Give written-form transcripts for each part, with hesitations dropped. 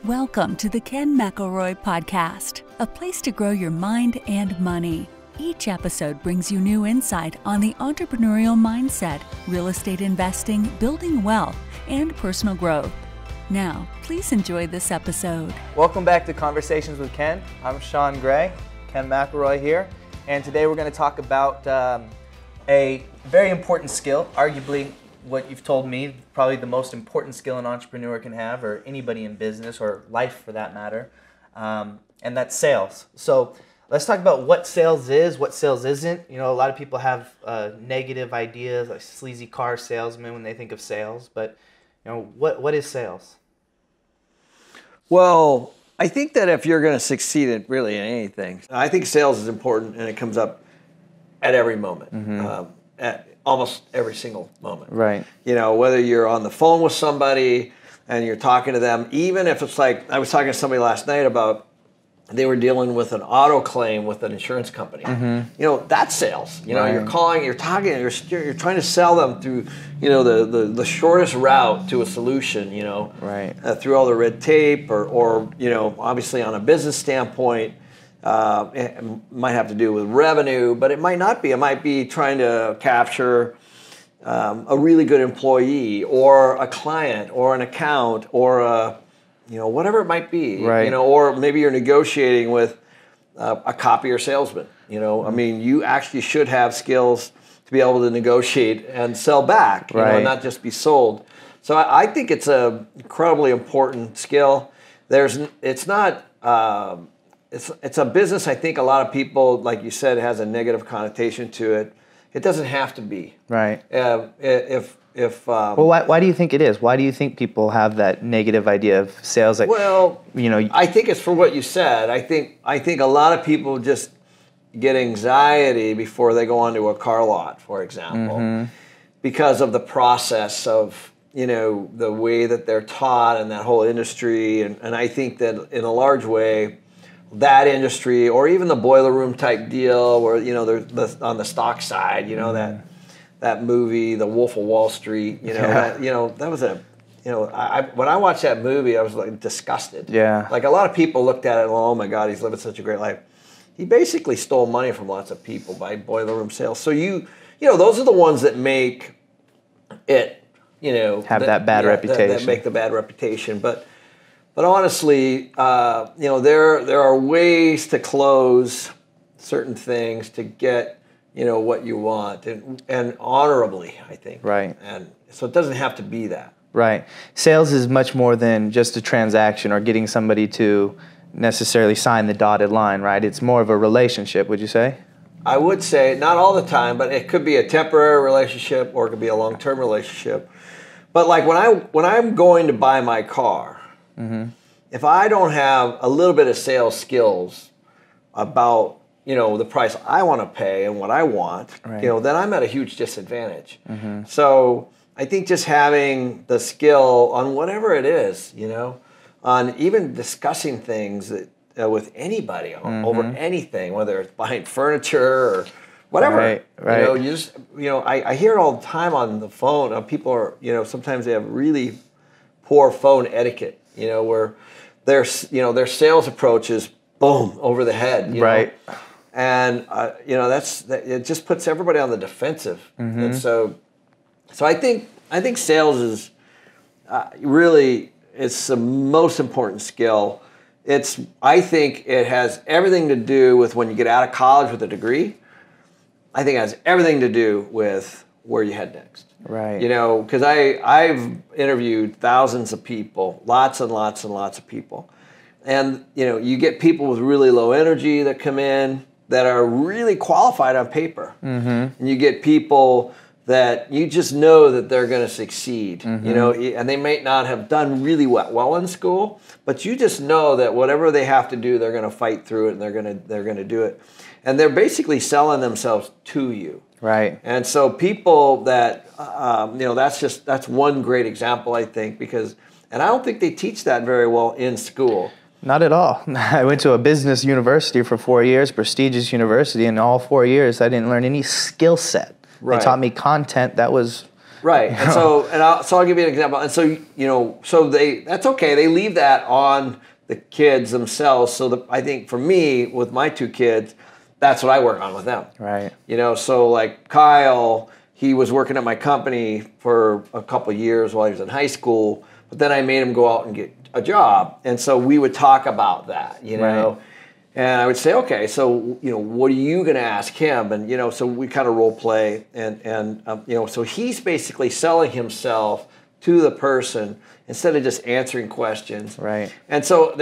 Welcome to the Ken McElroy Podcast, a place to grow your mind and money. Each episode brings you new insight on the entrepreneurial mindset, real estate investing, building wealth, and personal growth. Now, please enjoy this episode. Welcome back to Conversations with Ken. I'm Sean Gray, Ken McElroy here, and today we're going to talk about a very important skill, arguably what you've told me, probably the most important skill an entrepreneur can have, or anybody in business or life for that matter, and that's sales. So let's talk about what sales is, what sales isn't. You know, a lot of people have negative ideas, like sleazy car salesmen when they think of sales, but you know, what is sales? Well, I think that if you're going to succeed in really in anything, I think sales is important, and it comes up at every moment, at almost every single moment. Right. You know, whether you're on the phone with somebody and you're talking to them, even if it's like, I was talking to somebody last night about they were dealing with an auto claim with an insurance company. You know, that's sales. You know, Right. you're calling, you're talking, you're trying to sell them through, you know, the shortest route to a solution, you know, Right. Through all the red tape or, you know, obviously on a business standpoint, it might have to do with revenue, but it might not be. It might be trying to capture a really good employee or a client or an account or a, you know, whatever it might be. Right. You know, or maybe you're negotiating with a copier salesman. You know, I mean, you actually should have skills to be able to negotiate and sell back, you know, Right. and not just be sold. So I think it's an incredibly important skill. It's not. It's a business. I think a lot of people, like you said, has a negative connotation to it. It doesn't have to be. Right. Well, Why do you think it is? Why do you think people have that negative idea of sales? Like, you know, I think it's for what you said. I think a lot of people just get anxiety before they go onto a car lot, for example, because of the process of, you know, the way that they're taught and that whole industry. And I think that in a large way, that industry, or even the boiler room type deal, where, you know, they're on the stock side, you know, that movie, The Wolf of Wall Street, you know, that was a, you know, when I watched that movie, I was like disgusted. Yeah. Like a lot of people looked at it and, oh my God, he's living such a great life. He basically stole money from lots of people by boiler room sales. So you know, those are the ones that make it, you know, have that bad reputation. That make the bad reputation, But honestly, you know, there are ways to close certain things to get, you know, what you want, and honorably, I think. Right. And so it doesn't have to be that. Right. Sales is much more than just a transaction or getting somebody to necessarily sign the dotted line, right? It's more of a relationship, would you say? I would say, not all the time, but it could be a temporary relationship or it could be a long-term relationship. But like when I'm going to buy my car, if I don't have a little bit of sales skills about, you know, the price I want to pay and what I want, Right. you know, then I'm at a huge disadvantage. So I think just having the skill on whatever it is, you know, on even discussing things that, with anybody over anything, whether it's buying furniture or whatever. Right. You know, you know, I hear it all the time on the phone. People are, you know, sometimes they have really poor phone etiquette. You know, where their their sales approach is boom over the head, you Right. know? And you know, it just puts everybody on the defensive. And so I think sales is really, it's the most important skill. I think it has everything to do with when you get out of college with a degree. I think it has everything to do with where you head next. Right. You know, because I've interviewed thousands of people, lots and lots and lots of people. And, you know, you get people with really low energy that come in that are really qualified on paper. And you get people that you just know that they're going to succeed, you know, and they may not have done really well in school, but you just know that whatever they have to do, they're going to fight through it and they're going to do it. And they're basically selling themselves to you. Right. And so people that, you know, that's one great example, I think, and I don't think they teach that very well in school. Not at all. I went to a business university for 4 years, prestigious university, and all 4 years I didn't learn any skill set. Right. They taught me content that was Right. And so I'll give you an example. And so, that's okay. They leave that on the kids themselves. So I think for me, with my two kids, that's what I work on with them. Right. So like Kyle, he was working at my company for a couple of years while he was in high school, but then I made him go out and get a job. And so we would talk about that, Right. And I would say, okay, so, what are you going to ask him? And, so we kind of role play and so he's basically selling himself to the person instead of just answering questions. Right. And so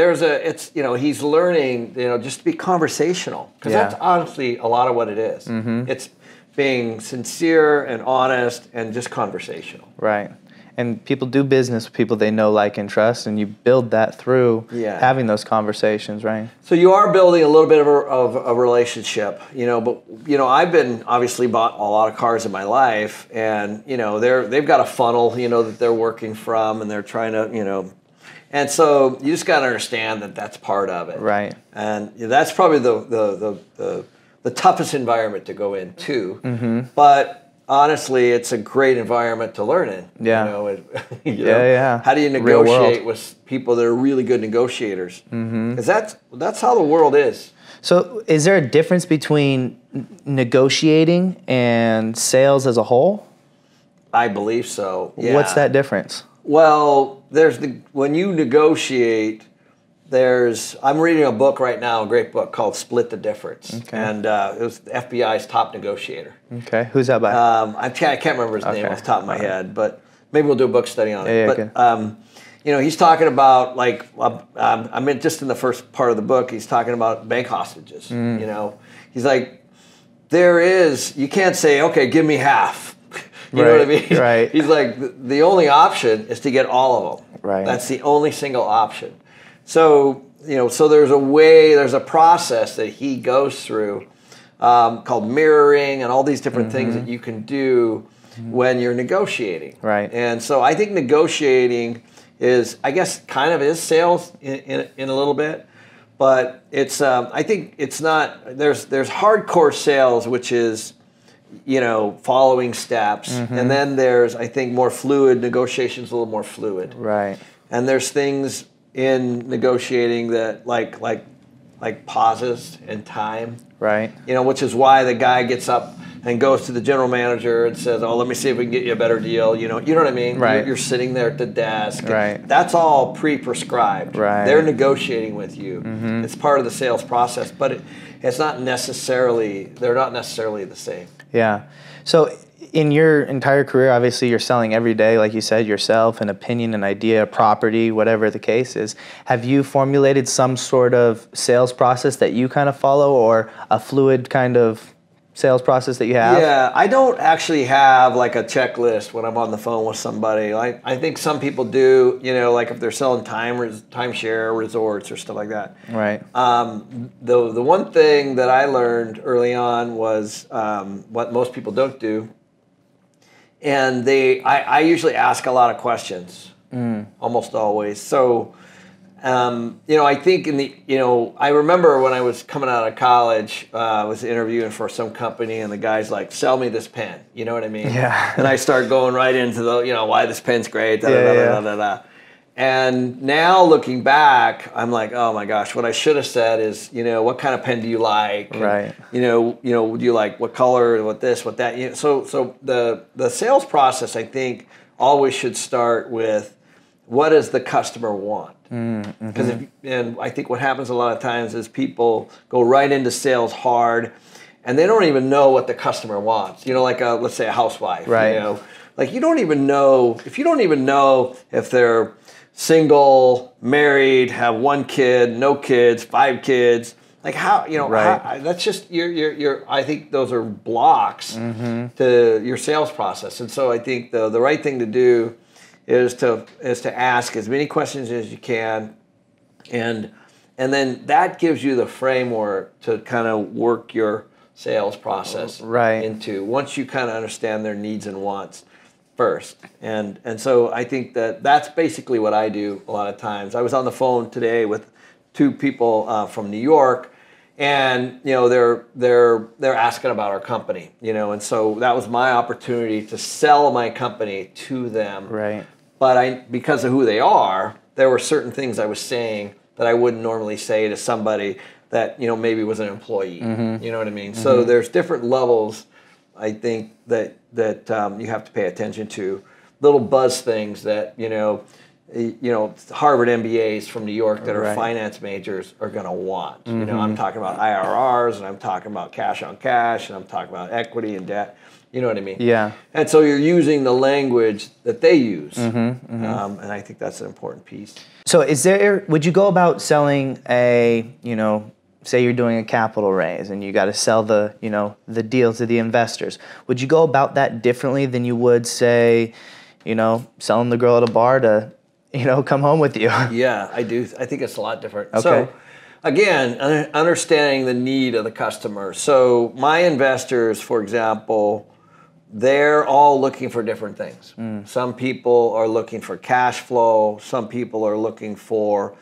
he's learning, just to be conversational, because that's honestly a lot of what it is. Mm-hmm. It's being sincere and honest and just conversational. Right. And people do business with people they know, like, and trust, and you build that through having those conversations, right? So you are building a little bit of a relationship, but I've been obviously bought a lot of cars in my life, and they've got a funnel, that they're working from, and they're trying to, and so you just got to understand that that's part of it, right? And that's probably the toughest environment to go into, mm-hmm. but honestly, it's a great environment to learn in. Yeah. Yeah. How do you negotiate with people that are really good negotiators? Because that's how the world is. So is there a difference between negotiating and sales as a whole? I believe so. Yeah. What's that difference? Well, when you negotiate, I'm reading a book right now, a great book called Split the Difference. Okay. And it was the FBI's top negotiator. Okay. Who's that by? I can't remember his name off the top of my head, but maybe we'll do a book study on it. But he's talking about, like, just in the first part of the book, he's talking about bank hostages. He's like, you can't say, okay, give me half. You know what I mean? Right. He's like, the only option is to get all of them. Right. That's the only single option. So, so there's a process that he goes through called mirroring and all these different mm-hmm. things that you can do when you're negotiating. Right. And so I think negotiating is, I guess, kind of is sales in a little bit, but it's, I think it's not, there's hardcore sales, which is, following steps. Mm-hmm. And then there's, I think, more fluid, negotiations a little more fluid. Right. And there's things in negotiating that like pauses and time, right? Which is why the guy gets up and goes to the general manager and says, "Oh, let me see if we can get you a better deal." You know what I mean? Right. You're sitting there at the desk. Right. That's all pre-prescribed. Right. They're negotiating with you. Mm-hmm. It's part of the sales process, but it's not necessarily. They're not necessarily the same. Yeah. So in your entire career, obviously you're selling every day, like you said, yourself, an opinion, an idea, a property, whatever the case is. Have you formulated some sort of sales process that you kind of follow, or a fluid kind of sales process that you have? Yeah, I don't actually have like a checklist when I'm on the phone with somebody. I think some people do, like if they're selling timeshare resorts or stuff like that. Right. The one thing that I learned early on was what most people don't do. And I usually ask a lot of questions, almost always. So, I think I remember when I was coming out of college, I was interviewing for some company, and the guy's like, "Sell me this pen." You know what I mean? Yeah. And I start going right into why this pen's great. Da, da, da, da, da, da. And now looking back, I'm like, oh my gosh, what I should have said is, what kind of pen do you like? Right. And, do you like what color, what this, what that? So the sales process, I think, always should start with, what does the customer want? Because and I think what happens a lot of times is people go right into sales hard, and they don't even know what the customer wants. Like let's say a housewife. Right. Like you don't even know if they're single, married, have one kid, no kids, 5 kids. Like how, right. That's just I think those are blocks to your sales process. And so I think the right thing to do is to ask as many questions as you can, and then that gives you the framework to kind of work your sales process into, once you kind of understand their needs and wants first. And so I think that's basically what I do a lot of times. I was on the phone today with 2 people from New York, and they're asking about our company, and so that was my opportunity to sell my company to them. Right. But because of who they are, there were certain things I was saying that I wouldn't normally say to somebody that maybe was an employee. You know what I mean? So there's different levels, I think, that you have to pay attention to. Little buzz things that Harvard MBAs from New York that are finance majors are going to want. I'm talking about IRRs, and I'm talking about cash on cash, and I'm talking about equity and debt. You know what I mean? Yeah. And so you're using the language that they use, and I think that's an important piece. So would you go about selling say you're doing a capital raise and you got to sell the deal to the investors. Would you go about that differently than you would, say, selling the girl at a bar to, come home with you? Yeah, I do. I think it's a lot different. Okay. So, again, understanding the need of the customer. So my investors, for example, they're all looking for different things. Some people are looking for cash flow. Some people are looking for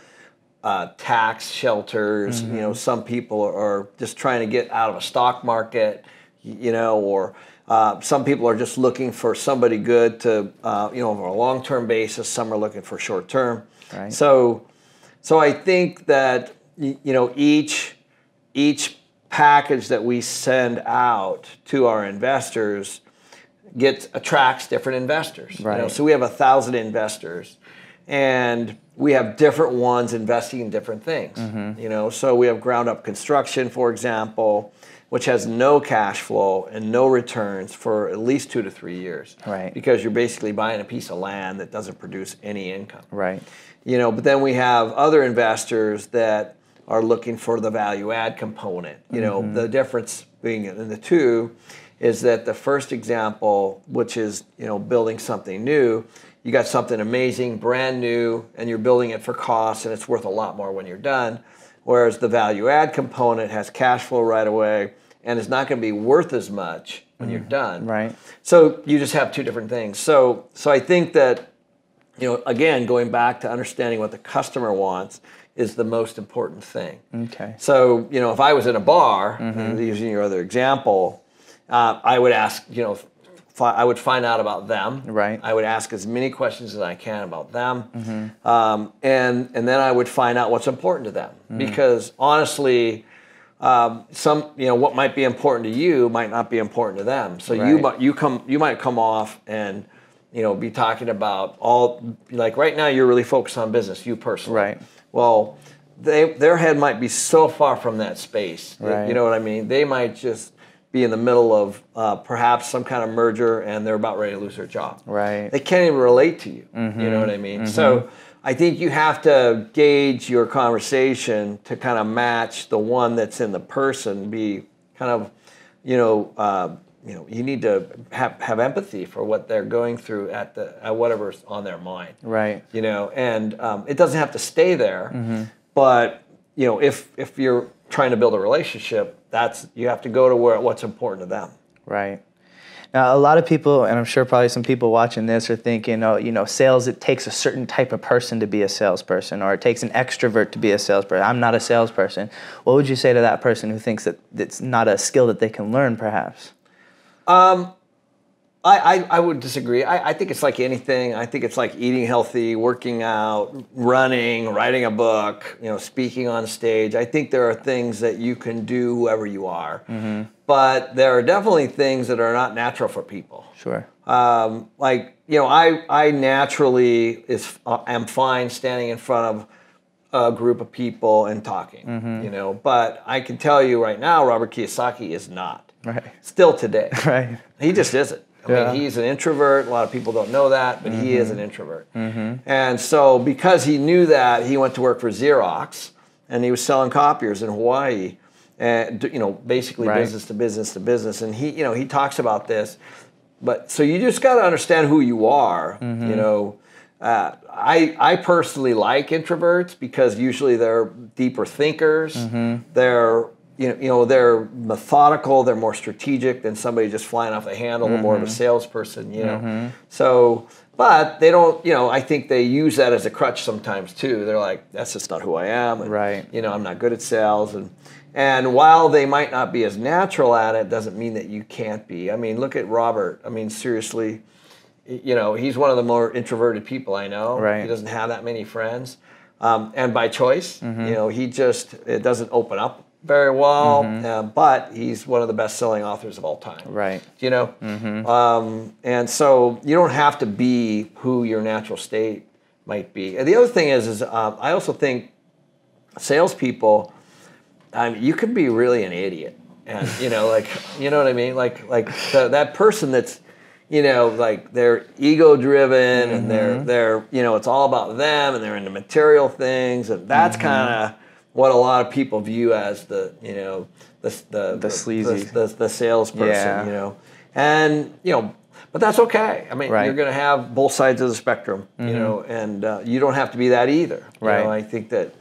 tax shelters. Some people are just trying to get out of a stock market, or some people are just looking for somebody good to, over a long-term basis. Some are looking for short-term. Right. So I think that, each package that we send out to our investors attracts different investors. Right. So we have 1,000 investors, and we have different ones investing in different things. So we have ground up construction, for example, which has no cash flow and no returns for at least 2 to 3 years. Right. Because you're basically buying a piece of land that doesn't produce any income. Right. But then we have other investors that are looking for the value add component. The difference being in the two is that the first example, which is, building something new, you got something amazing, brand new, and you're building it for cost, and it's worth a lot more when you're done. Whereas the value add component has cash flow right away, and it's not going to be worth as much when you're done. Right. So you just have two different things. So I think that, again, going back to understanding what the customer wants is the most important thing. Okay. So, if I was in a bar, using your other example, I would ask, I would find out about them. Right. I would ask as many questions as I can about them. And then I would find out what's important to them. Because honestly, what might be important to you might not be important to them. So you might come off and be talking about like right now you're really focused on business, you personally. Right. Well, their head might be so far from that space. Right. You know what I mean? They might just be in the middle of perhaps some kind of merger, and they're about ready to lose their job. Right. They can't even relate to you. You know what I mean? So I think you have to gauge your conversation to kind of match the one that's in the person. Be kind of, you need to have empathy for what they're going through at whatever's on their mind. Right. And it doesn't have to stay there, but if you're trying to build a relationship, you have to go to what's important to them. Right. Now, a lot of people, and I'm sure probably some people watching this are thinking, sales, it takes a certain type of person to be a salesperson, or it takes an extrovert to be a salesperson. I'm not a salesperson. What would you say to that person who thinks that it's not a skill that they can learn, perhaps? I would disagree. I think it's like anything. I think it's like eating healthy, working out, running, writing a book, speaking on stage. I think there are things that you can do whoever you are. But there are definitely things that are not natural for people. Sure. I naturally am fine standing in front of a group of people and talking, but I can tell you right now, Robert Kiyosaki is not. Right. Still today. Right. He just isn't. I mean, he's an introvert. A lot of people don't know that, but he is an introvert. And so because he knew that, he went to work for Xerox, and he was selling copiers in Hawaii, and basically business to business to business. And he talks about this. But so you just got to understand who you are. I personally like introverts because usually they're deeper thinkers. They're they're methodical, they're more strategic than somebody just flying off the handle, more of a salesperson, So, But they don't, I think they use that as a crutch sometimes too. They're like, that's just not who I am. And, right. I'm not good at sales. And while they might not be as natural at it, doesn't mean that you can't be. I mean, look at Robert. I mean, seriously, he's one of the more introverted people I know. Right. He doesn't have that many friends. And by choice, it doesn't open up very well, but he's one of the best-selling authors of all time. Right. And so you don't have to be who your natural state might be. And the other thing is I also think salespeople, you can be really an idiot, and you know what I mean, that person that's they're ego-driven and they're it's all about them and they're into material things, and that's kind of what a lot of people view as the sleazy, the salesperson, and but that's okay. I mean, you're going to have both sides of the spectrum, and you don't have to be that either. Right. I think that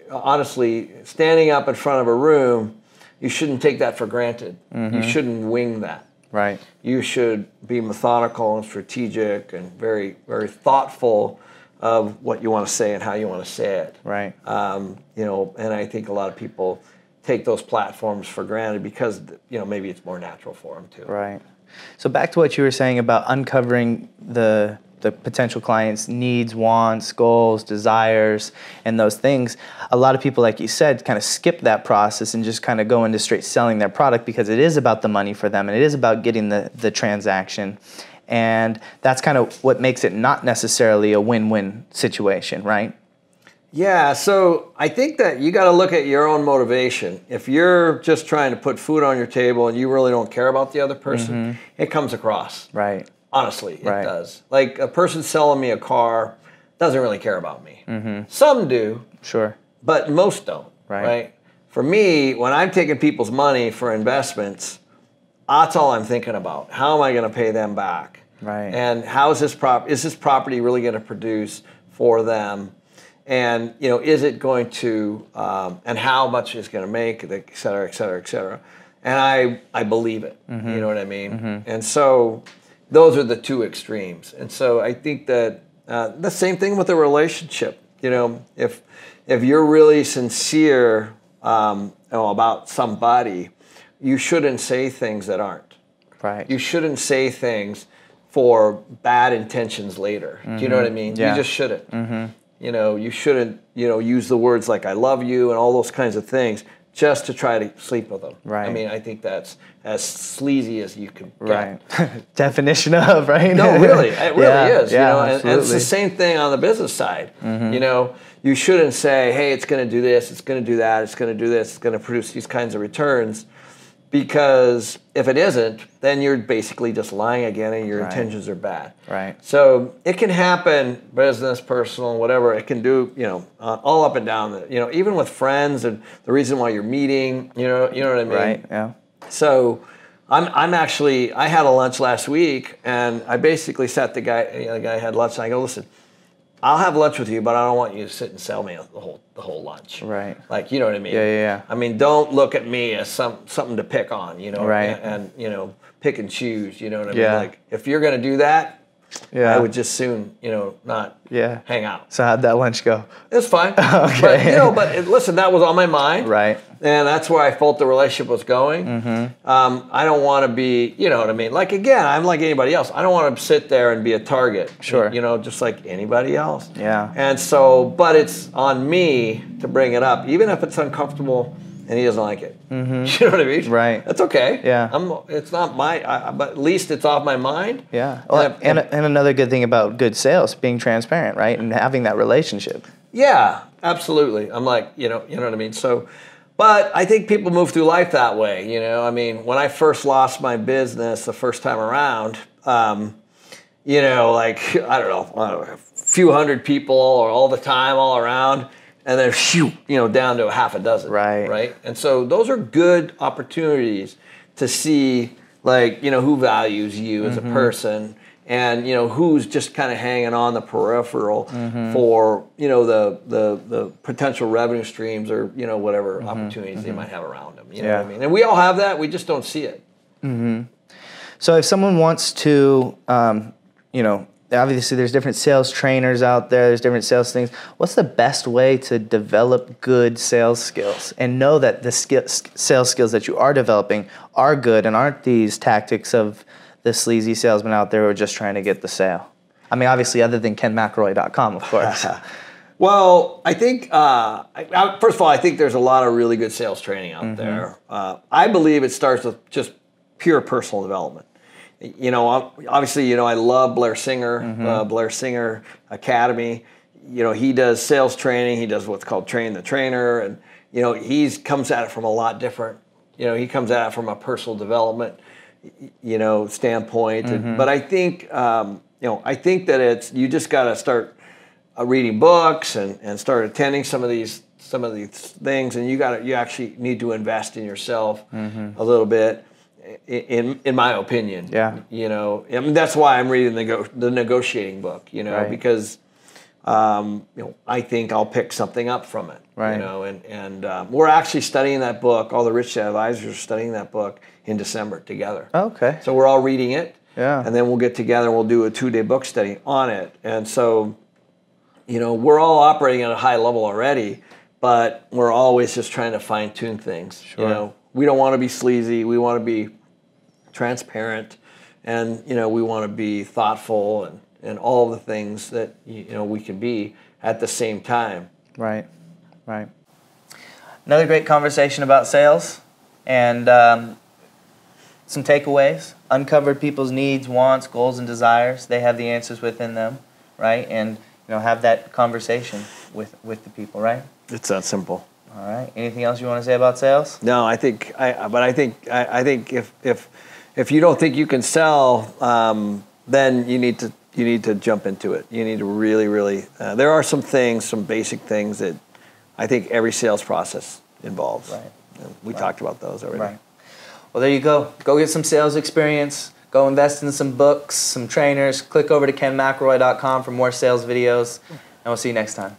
honestly, standing up in front of a room, you shouldn't take that for granted. You shouldn't wing that. Right. You should be methodical and strategic and very, very thoughtful of what you want to say and how you want to say it. Right. And I think a lot of people take those platforms for granted because, maybe it's more natural for them too. Right. So back to what you were saying about uncovering the potential client's needs, wants, goals, desires, and those things. A lot of people, like you said, kind of skip that process and just kind of go into straight selling their product because it is about the money for them and it is about getting the transaction. And that's kind of what makes it not necessarily a win-win situation, right? Yeah, so I think that you got to look at your own motivation. If you're just trying to put food on your table and you really don't care about the other person, it comes across. Right. Honestly, it does. Like a person selling me a car doesn't really care about me. Some do. Sure. But most don't. Right. For me, when I'm taking people's money for investments, that's all I'm thinking about. How am I going to pay them back? Right. And how is this property really going to produce for them? And is it going to? And how much is going to make? Et cetera, et cetera, et cetera. And I believe it. You know what I mean? And so those are the two extremes. And so I think that the same thing with a relationship. If you're really sincere about somebody, you shouldn't say things that aren't. Right. You shouldn't say things for bad intentions later. Do you know what I mean? Yeah. You just shouldn't. You shouldn't, use the words like "I love you" and all those kinds of things just to try to sleep with them. Right. I mean, I think that's as sleazy as you can get. Right. Definition of, right? No, really, it really is. Yeah, and it's the same thing on the business side. You shouldn't say, "Hey, it's going to do this, it's going to do that, it's going to do this, it's going to produce these kinds of returns," because if it isn't, then you're basically just lying again, and your intentions are bad. Right. So it can happen, business, personal, whatever. It can do, all up and down. Even with friends, and the reason why you're meeting. You know what I mean? Right. Yeah. So I had a lunch last week, and I basically sat the guy had lunch, and I go, listen, I'll have lunch with you, but I don't want you to sit and sell me the whole lunch. Right. Like, you know what I mean? Yeah. I mean, don't look at me as something to pick on, Right. and pick and choose, you know what I Yeah. mean? Like, if you're going to do that, Yeah. I would just soon, not hang out. So how'd that lunch go? It's fine. Okay. But listen, that was on my mind. Right. And that's where I felt the relationship was going. I don't want to be, you know what I mean? Like, again, I'm like anybody else. I don't want to sit there and be a target. Sure. Just like anybody else. Yeah. And so, but it's on me to bring it up, even if it's uncomfortable and he doesn't like it. You know what I mean? Right. That's okay. Yeah. It's not but at least it's off my mind. Yeah. Well, and another good thing about good sales, being transparent, right? And having that relationship. Yeah, absolutely. I'm like, you know what I mean? So, but I think people move through life that way, I mean, when I first lost my business the first time around, like, I don't know, a few hundred people or all the time, all around, and then down to a half a dozen. Right. And so those are good opportunities to see, like, who values you as a person, and who's just kind of hanging on the peripheral for the potential revenue streams or whatever opportunities they might have around them. You know what I mean? And we all have that. We just don't see it. So if someone wants to you know, obviously there's different sales trainers out there, there's different sales things. What's the best way to develop good sales skills and know that the sales skills that you are developing are good and aren't these tactics of the sleazy salesman out there who are just trying to get the sale? I mean, obviously, other than KenMcElroy.com, of course. Well, I think, first of all, I think there's a lot of really good sales training out there. I believe it starts with just pure personal development. You know, obviously, you know, I love Blair Singer, Blair Singer Academy. You know, he does sales training. He does what's called Train the Trainer. And, you know, he comes at it from a lot different, you know, he comes at it from a personal development, you know, standpoint. But I think, you know, I think that you just got to start reading books and start attending some of these things. And you actually need to invest in yourself a little bit. In my opinion, you know, I mean, that's why I'm reading the negotiating book, you know, because you know, I think I'll pick something up from it, you know, and we're actually studying that book. All the Rich Dad Advisors are studying that book in December together. Okay. So we're all reading it, and then we'll get together and we'll do a 2-day book study on it. And so, you know, we're all operating at a high level already, but we're always just trying to fine tune things. You know, we don't want to be sleazy. We want to be transparent, and you know, we want to be thoughtful and all the things that you know we can be at the same time. Right. Another great conversation about sales and some takeaways. Uncovered people's needs, wants, goals, and desires. They have the answers within them, right? And you know, have that conversation with the people, right? It's that simple. All right. Anything else you want to say about sales? No, I think if you don't think you can sell, then you need to jump into it. You need to really. There are some basic things that I think every sales process involves. Right. And we talked about those already. Right. Well, there you go. Go get some sales experience. Go invest in some books, some trainers. Click over to KenMcElroy.com for more sales videos, and we'll see you next time.